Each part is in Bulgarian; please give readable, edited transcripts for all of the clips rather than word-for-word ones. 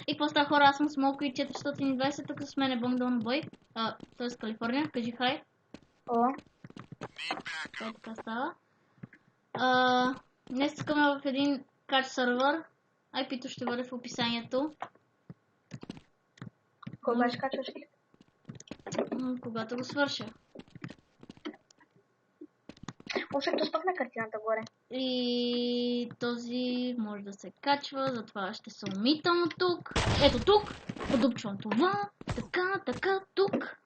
И какво става, хора? Аз съм Смолко и 420, тук с мен е Bongdon Boy. Той е с Калифорния. Кажи хай. О, Така става. Днес искаме в един кач сервер. IP-то ще бъде в описанието. кога ще качваш ли? Когато го свърша. Освен спъкна картината горе. И този може да се качва, затова ще се умитам от тук. Ето тук. Подупчвам това. Така, тук.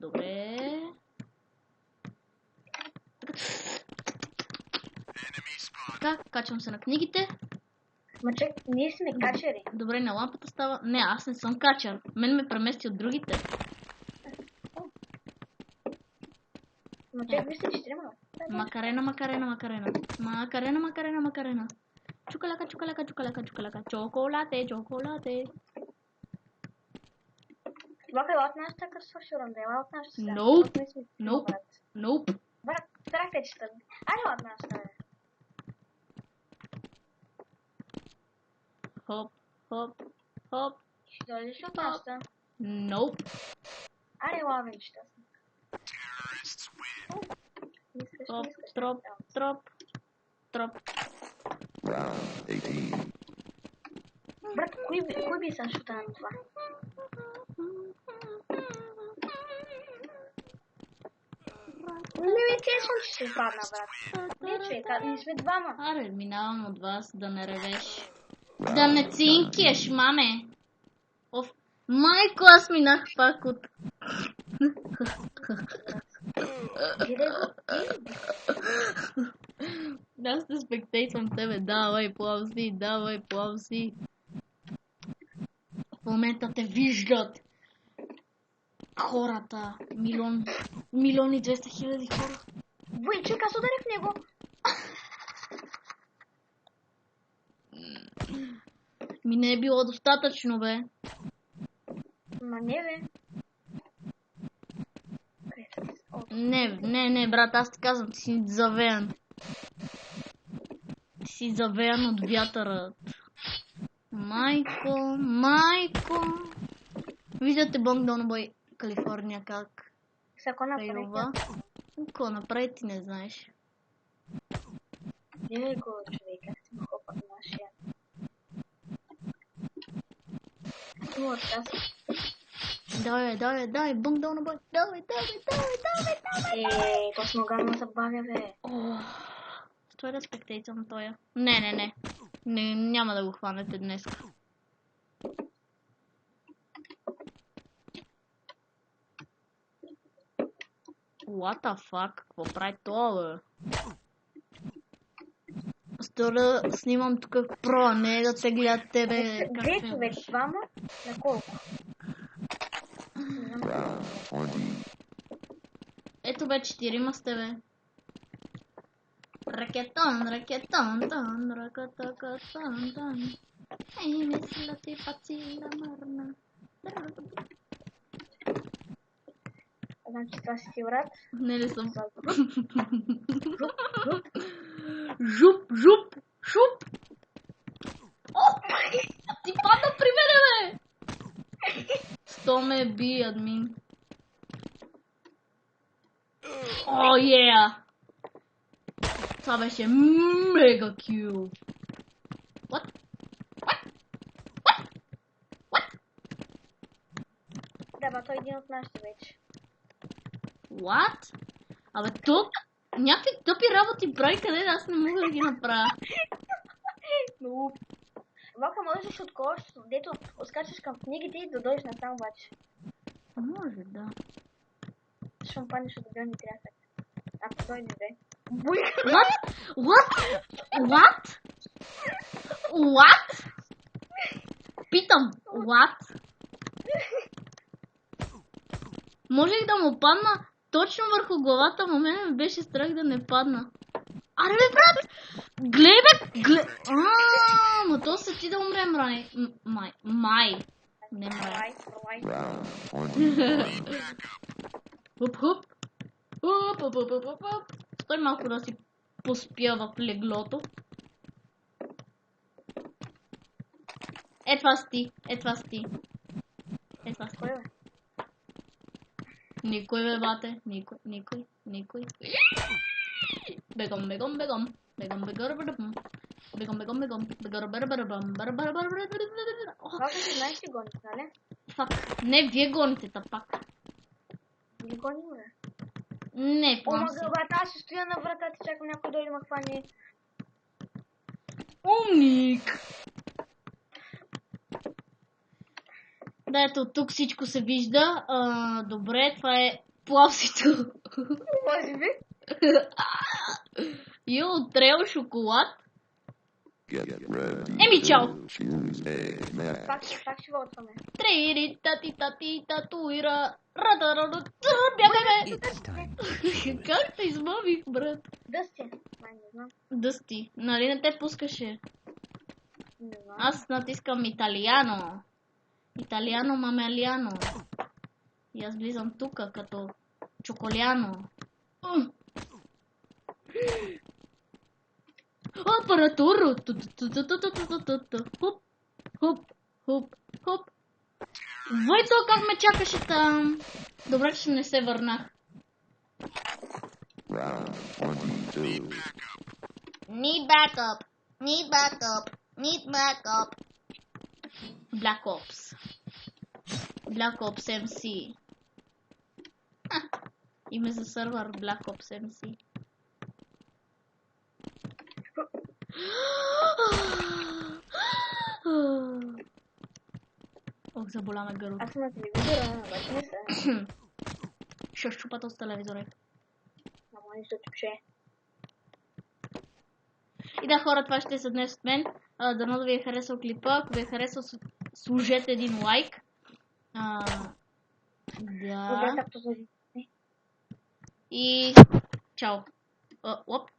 Добре. Така, качвам се на книгите. Ма чек, ние сме качери. Добре, на лампата става. Не, аз не съм качер. Мен ме премести от другите. Ма чек, вижте, че трябва. Макарена. Чукалака. Чоколате. Това е от нашата като свърши рунда, ела от нашата сега. Nope. Брат, страхте, че тъм. Айде от нашата, бе. Хоп. Ще дойдеш от нашата. Nope. Айде, лавенчета. Хоп, троп. Round 18. Брат, кой би съм шута на това? Не ми честно, че ще падна, брат. Не, човек, ние сме двама. Аре, минавам от вас, да не ревеш. Да не цинкиш, маме. Майко, аз минах пак от... Гледай го. Аз те спектейтвам тебе, давай плавзи. В момента те виждат хората. Милион и 200 хиляди хора. Вой, човек, аз ударих в него. Ми не е било достатъчно, бе. Ма не, бе. Не, брат, аз ти казвам, ти си завеян. Ти си завеян от вятъра. Майко. Виждате Bongdon Boy, Калифорния, как Всяко фейлова. Какво направи, ти не знаеш. Гледай го, човек, аз си го хопа на нашия. Вот, аз. Давай, Bongdon Boy, давай. То с нога ме забавя, бе. Стой да спектейтвам тоя. Не, няма да го хванете днес. What the fuck? Какво прави това, бе? Стой да снимам тук про, а не да те гледат тебе. Две човек, двама, на колко? Round 20. Ето бе, 4 сте, бе. Ракетон. Ей, мисля ти пацила мърна. Знам, че това си ти брат. Не съм. Жуп. Шуп. О, ти падна при мене, бе. 100 ме би, админ. О, yeah. Това беше мега кил. What? Да, ба, той е един от нашите вече. What? Абе тук някакви тъпи работи прави, къде аз не мога да ги направя. Но... Вака, можеш от кош, дето отскачаш към книгите и да дойдеш насам обаче. Може, да. Шампани ще добре ми трясък. Ако дойде, бе. What? Питам, what? Можех да му падна точно върху главата, но мене ме беше страх да не падна. Аре бе, брат! Гледай! Ма то се ти да умре, май. Не мрай. Round 20. Хуп. Стой малко да си поспя в леглото. Е, това си ти. Е, това си ти. Е, това си ти. Кой бе? Никой, бе, бате. Никой. Бегом. Бегом. Това си знаеш ли гониш, нали? Фак. Не, вие гоните, та пак. Или гоним, бе? Не, план Омага, си. бе, аз ще стоя на вратата, чакам някой дойде ма хване. Умник! Да, ето, тук всичко се вижда. Добре, това е плавсито. Може би? И отрел шоколад. Get ready. Еми, чао! to choose a map. Пак ще вълтваме. Трейри, тати, татуира. Бягаме! Как те измамих, брат? Дъсти. Май, не знам. Дъсти, нали не те пускаше? Не знам. Аз натискам италиано. Италиано мамелиано. И аз влизам тука като чоколяно. Апаратуро. Хоп. Войто, как ме чакаше там? Добре, че не се върнах. Round 22. Need backup. Black Ops. Black Ops MC. Име за сървър Black Ops MC. Ох, заболя ме гърлото. Аз съм на телевизора, обаче не се. Ще щупа този телевизор. Ама нищо чупше. И да, хора, това ще е за днес от мен. Дано да ви е харесал клипа. Ако ви е харесал, служете един лайк. Добре, Да. както за И чао. Оп.